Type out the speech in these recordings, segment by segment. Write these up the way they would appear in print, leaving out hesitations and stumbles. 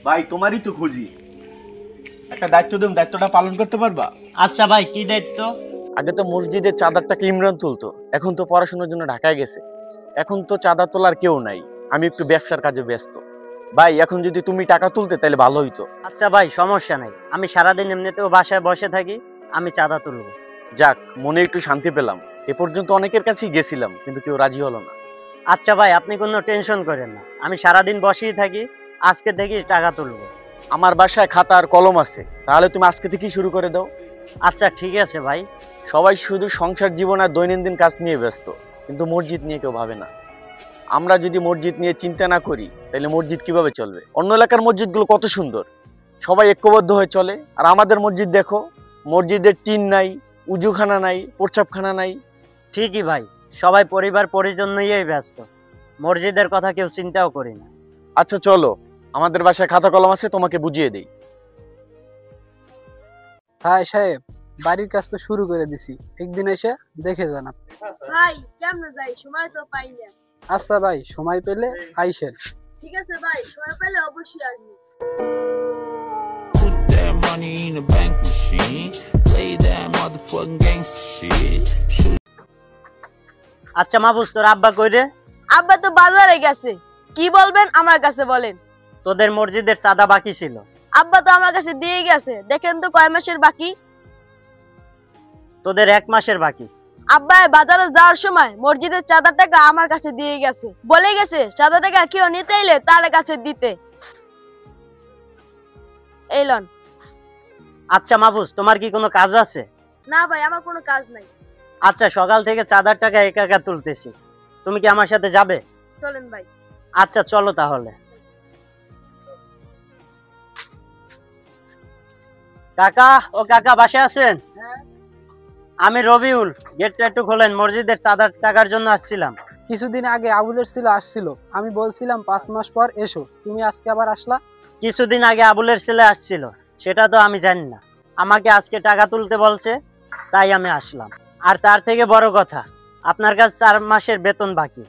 ভাই তোমারই তো খুঁজি, একটা দায়িত্ব দেব, দায়িত্বটা পালন করতে পারবা? আচ্ছা ভাই, কি দায়িত্ব? আগে তো মসজিদের চাঁদার টাকা ইমরান তুলতো, এখন তো পড়াশোনার জন্য ঢাকায় গেছে। এখন তো চাঁদা তোলার কেউ নাই, আমি একটু ব্যবসার কাজে ব্যস্ত। ভাই এখন যদি তুমি টাকা তুলতে তাহলে ভালো হইতো। আচ্ছা ভাই, সমস্যা নাই, আমি সারাদিন এমনিতেও বাসায় বসে থাকি, আমি চাঁদা তুলবো। যাক, মনে একটু শান্তি পেলাম। এ পর্যন্ত অনেকের কাছেই গেছিলাম, কিন্তু কেউ রাজি হলো না। আচ্ছা ভাই, আপনি কোনো টেনশন করেন না, আমি সারাদিন বসেই থাকি, আজকে থেকে টাকা তুলবো। আমার বাসায় খাতা আর কলম আছে, তাহলে তুমি আজকে থেকেই শুরু করে দাও। আচ্ছা ঠিক আছে ভাই। সবাই শুধু সংসার জীবন আর দৈনন্দিন কাজ নিয়ে ব্যস্ত, কিন্তু মসজিদ নিয়ে কেউ ভাবে না। আমরা যদি মসজিদ নিয়ে চিন্তা না করি তাহলে মসজিদ কিভাবে চলবে? অন্য এলাকার মসজিদগুলো কত সুন্দর, সবাই ঐক্যবদ্ধ হয়ে চলে, আর আমাদের মসজিদ দেখো, মসজিদের টিন নাই, উজুখানা নাই, প্রস্রাবখানা নাই। ঠিকই ভাই, সবাই পরিবার পরিজন নিয়েই ব্যস্ত, মসজিদের কথা কেউ চিন্তাও করি না। আচ্ছা চলো, আমাদের বাসায় খাতা কলম আছে, তোমাকে বুঝিয়ে দেই। হ্যাঁ সাহেব, বাড়ির কাজ তো শুরু করে দিছি, একদিন এসে দেখে যান আপনি। ভাই কেমনে যাই, সময় তো পাই না। আচ্ছা ভাই, সময় পেলে আইসেন। ঠিক আছে ভাই, সময় পেলে অবশ্যই আসবো। Put that money in a bank machine. Play that motherfucking gangsta shit. Shoot. আচ্ছা মাহবুজ, তোর আব্বা কই রে? আব্বা তো বাজারে গেছে, কি বলবেন আমার কাছে বলেন। তোদের মসজিদের চাঁদা বাকি ছিল। আব্বা তো আমার কাছে দিয়ে গেছে, দেখেন তো কয় মাসের বাকি। তোদের 1 মাসের বাকি। আব্বা বাজারে যাওয়ার সময় মসজিদের চাঁদার টাকা আমার কাছে দিয়ে গেছে, বলে গেছে চাঁদা টাকা কেউ নিতে এলে তার কাছে দিতে। এই লন। আচ্ছা মাহবুজ, তোমার কি কোনো কাজ আছে? না ভাই, আমার কোনো কাজ নাই। আচ্ছা, সকাল থেকে চাঁদার টাকা একা একা তুলতেছি, তুমি কি আমার সাথে যাবে? চলেন ভাই। আচ্ছা চলো তাহলে। কাকা, ও কাকা বাসায় আছেন? আমি রবিউল, গেটটা একটু খোলেন, মসজিদের চাঁদার টাকার জন্য আসছিলাম। কিছুদিন আগে আবুলের ছেলে আসছিল, আমি বলছিলাম 5 মাস পর এসো, তুমি আজকে আবার আসলা। কিছুদিন আগে আবুলের ছেলে আসছিল, সেটা তো আমি জানি না, আমাকে আজকে টাকা তুলতে বলছে, তাই আমি আসলাম। আর তার থেকে বড় কথা, আপনার কাছে 4 মাসের বেতন বাকি,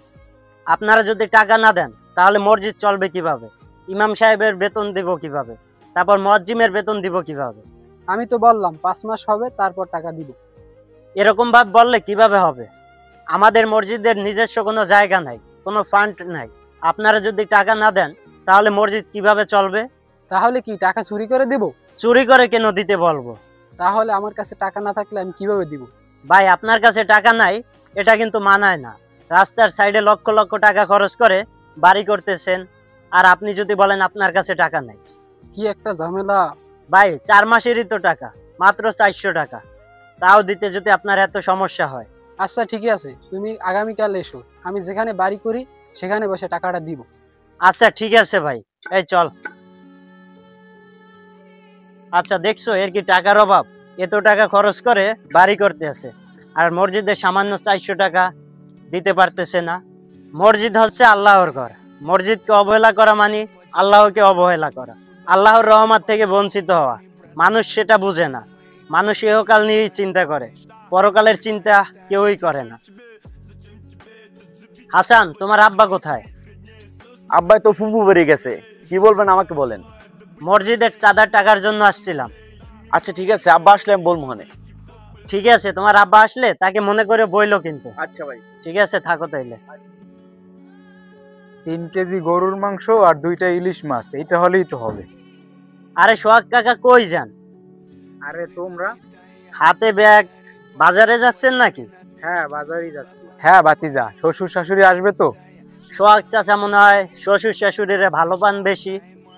আপনারা যদি টাকা না দেন তাহলে মসজিদ চলবে কিভাবে? ইমাম সাহেবের বেতন দিব কিভাবে? তারপর মুয়াজ্জিমের বেতন দিব কিভাবে? আমি তো বললাম 5 মাস হবে তারপর টাকা দিব। এরকম ভাবে বললে কিভাবে হবে? আমাদের মসজিদের নিজস্ব কোনো জায়গা নাই, কোনো ফান্ড নাই, আপনারা যদি টাকা না দেন তাহলে মসজিদ কিভাবে চলবে? তাহলে কি টাকা চুরি করে দিব? চুরি করে কেন দিতে বলবো? তাহলে আমার কাছে টাকা না থাকলে আমি কিভাবে দিব? ভাই, আপনার কাছে টাকা নাই এটা কিন্তু মানায় না। রাস্তার সাইডে লক্ষ লক্ষ টাকা খরচ করে বাড়ি করতেছেন, আর আপনি যদি বলেন আপনার কাছে টাকা নাই। কি একটা ঝামেলা। ভাই, 4 মাসেরই তো টাকা, মাত্র 400 টাকা, তাও দিতে যদি আপনার এত সমস্যা হয়। আচ্ছা ঠিক আছে, তুমি আগামীকাল এসো, আমি যেখানে বাড়ি করি সেখানে বসে টাকাটা দিব। আচ্ছা ঠিক আছে ভাই, এই চল। আচ্ছা দেখছো, এর কি টাকার অভাব? এত টাকা খরচ করে বাড়ি করতে আছে, আর মসজিদে সামান্য 400 টাকা দিতে পারতেছে না। মসজিদ হচ্ছে আল্লাহর ঘর, মসজিদকে অবহেলা করা মানে আল্লাহকে অবহেলা করা, আল্লাহর রহমত থেকে বঞ্চিত হওয়া। মানুষ সেটা বুঝে না, মানুষ ইহকাল নিয়েই চিন্তা করে, পরকালের চিন্তা কেউই করে না। হাসান, তোমার আব্বা কোথায়? আব্বাই তো ফুফু বেরিয়ে গেছে, কি বলবেন আমাকে বলেন। মসজিদের চাঁদার টাকার জন্য আসছিলাম। আচ্ছা ঠিক আছে, আব্বা আসলে আমি বলবো মনে। ঠিক আছে, তোমার আব্বা আসলে তাকে মনে করে বইলো কিন্তু। আচ্ছা ভাই। ঠিক আছে, থাকো তাইলে। 3 কেজি গরুর মাংস আর 2টা ইলিশ মাছ, এইটা হলেই তো হবে। আরে সোহাগ কাকা, কই যান? আরে তোমরা? হাতে ব্যাগ, বাজারে যাচ্ছেন নাকি? হ্যাঁ বাজারেই যাচ্ছি। হ্যাঁ বাতিজা, শ্বশুর শাশুড়ি আসবে তো? সোহাগ চাচা মনে হয় শ্বশুর শাশুড়িরে ভালো পান বেশি।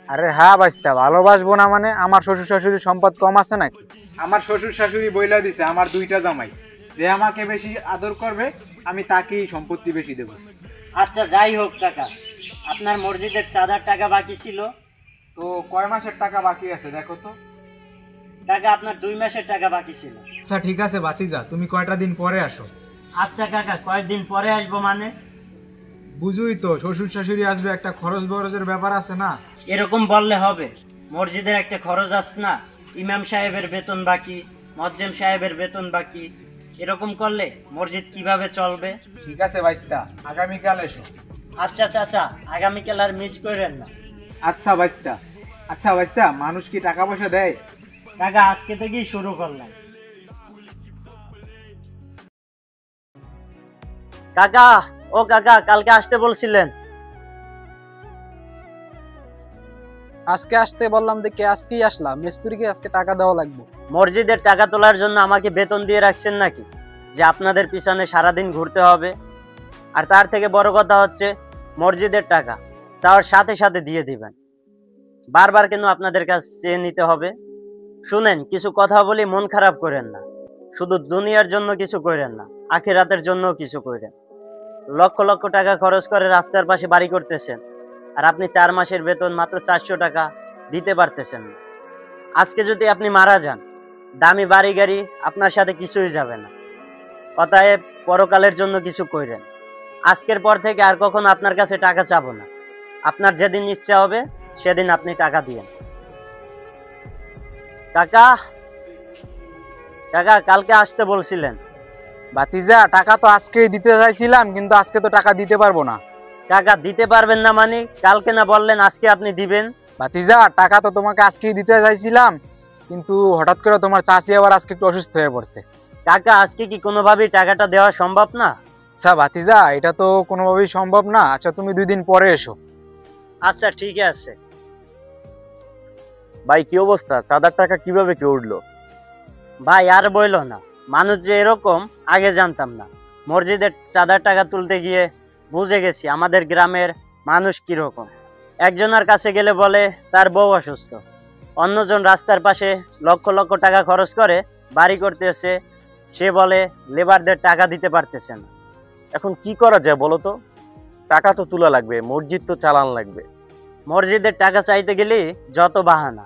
আরে হ্যাঁ বাস্তা, ভালোবাসবো না মানে? আমার শ্বশুর শাশুড়ির সম্পদ কম আছে নাকি? আমার শ্বশুর শাশুড়ি বইলা দিছে আমার 2টা জামাই, যে আমাকে বেশি আদর করবে আমি তাকেই সম্পত্তি বেশি দেব। আচ্ছা যাই হোক কাকা, আপনার মসজিদের চাঁদার টাকা বাকি ছিল তো কয় মাসের টাকা বাকি আছে দেখো তো। কাকা, আপনার 2 মাসের টাকা বাকি ছিল। আচ্ছা ঠিক আছে বাতিজা, তুমি কয়টা দিন পরে আসো। আচ্ছা কাকা, কয়েকদিন পরে আসবো মানে? বুঝুই তো, শ্বশুর শাশুড়ি আসবে, একটা খরচ বরচের ব্যাপার আছে না। এরকম বললে হবে? মসজিদের একটা খরচ আছে না, ইমাম সাহেবের বেতন বাকি, মুয়াজ্জিম সাহেবের বেতন বাকি, এরকম করলে মসজিদ কিভাবে চলবে? ঠিক আছে বাইস্তা, আগামীকাল এসো। আচ্ছা চাচা, আগামীকাল আর মিস করেন না। আচ্ছা বাইস্তা, আচ্ছা বাইস্তা, মানুষ কি টাকা পয়সা দেয়? কাকা আজকে থেকেই শুরু করলাম। কাকা, ও কাকা, কালকে আসতে বলছিলেন। আজকে আসতে বললাম দেখে আজকেই আসলাম। মিস্ত্রিকে আজকে টাকা দেওয়া লাগবে। মসজিদের টাকা তোলার জন্য আমাকে বেতন দিয়ে রাখছেন নাকি, যে আপনাদের পিছনে সারাদিন ঘুরতে হবে? আর তার থেকে বড় কথা হচ্ছে মসজিদের টাকা চাওয়ার সাথে সাথে দিয়ে দিবেন। বারবার কেন আপনাদের কাছে চেয়ে নিতে হবে? শুনেন, কিছু কথা বলি, মন খারাপ করেন না। শুধু দুনিয়ার জন্য কিছু করেন না, আখিরাতের জন্য কিছু করেন। লক্ষ লক্ষ টাকা খরচ করে রাস্তার পাশে বাড়ি করতেছেন, আর আপনি 4 মাসের বেতন মাত্র 400 টাকা দিতে পারতেছেন না। আজকে যদি আপনি মারা যান, দামি বাড়ি গাড়ি আপনার সাথে কিছুই যাবে না। অতএব পরকালের জন্য কিছু করেন। আজকের পর থেকে আর কখনো আপনার কাছে টাকা চাবো না। আপনার যেদিন ইচ্ছা হবে সেদিন আপনি টাকা দিয়েন। কাকা, কাকা কালকে আসতে বলছিলেন। ভাতিজা, টাকা তো আজকেই দিতে চাইছিলাম, কিন্তু আজকে তো টাকা দিতে পারবো না। কাকা দিতে পারবেন না মানে? কালকে না বললেন আজকে আপনি দিবেন? ভাতিজা, টাকা তো তোমাকে আজকেই দিতে চাইছিলাম, কিন্তু হঠাৎ করে তোমার চাচি আবার আজকে একটু অসুস্থ হয়ে পড়ছে। কাকা আজকে কি কোনোভাবেই টাকাটা দেওয়া সম্ভব না? আচ্ছা ভাতিজা, এটা তো কোনোভাবেই সম্ভব না। আচ্ছা তুমি 2 দিন পরে এসো। আচ্ছা ঠিক আছে। ভাই কি অবস্থা? চাঁদার টাকা কিভাবে কে উঠলো? ভাই আর বইলো না, মানুষ যে এরকম আগে জানতাম না। মসজিদের চাঁদার টাকা তুলতে গিয়ে বুঝে গেছি আমাদের গ্রামের মানুষ কিরকম। একজনের কাছে গেলে বলে তার বউ অসুস্থ, অন্যজন রাস্তার পাশে লক্ষ লক্ষ টাকা খরচ করে বাড়ি করতেছে, সে বলে লেবারদের টাকা দিতে পারতেছে না। এখন কি করা যায় বলো তো? টাকা তো তোলা লাগবে, মসজিদ তো চালান লাগবে। মসজিদের টাকা চাইতে গেলে যত বাহানা।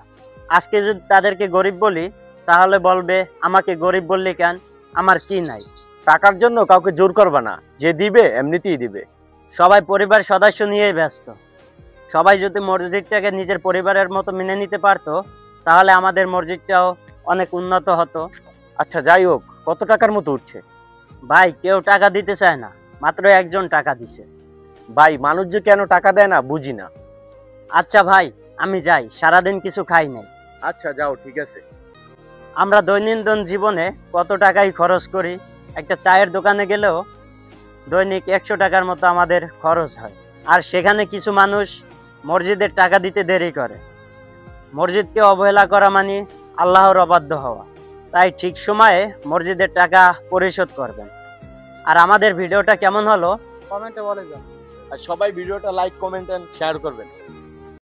আজকে যদি তাদেরকে গরিব বলি, তাহলে বলবে আমাকে গরিব বললি কেন, আমার কি নাই। টাকার জন্য কাউকে জোর করবা না, যে দিবে এমনিতেই দিবে। সবাই পরিবার সদস্য নিয়েই ব্যস্ত। সবাই যদি মসজিদটাকে নিজের পরিবারের মতো মেনে নিতে পারতো, তাহলে আমাদের মসজিদটাও অনেক উন্নত হতো। আচ্ছা যাই হোক, কত টাকার মতো উঠছে? ভাই কেউ টাকা দিতে চায় না, মাত্র একজন টাকা দিছে। ভাই মানুষ যে কেন টাকা দেয় না বুঝি না। আচ্ছা ভাই আমি যাই, সারাদিন কিছু খাই নাই। আচ্ছা যাও, ঠিক আছে। আমরা দৈনন্দিন জীবনে কত টাকাই খরচ করি। একটা চায়ের দোকানে গেলেও দৈনিক 100 টাকার মতো আমাদের খরচ হয়, আর সেখানে কিছু মানুষ মসজিদের টাকা দিতে দেরি করে। মসজিদকে অবহেলা করা মানে আল্লাহর অবাধ্য হওয়া। তাই ঠিক সময়ে মসজিদের টাকা পরিশোধ করবেন। আর আমাদের ভিডিওটা কেমন হলো কমেন্টে বলে যাও। আর সবাই ভিডিওটা লাইক, কমেন্ট এন্ড শেয়ার করবেন।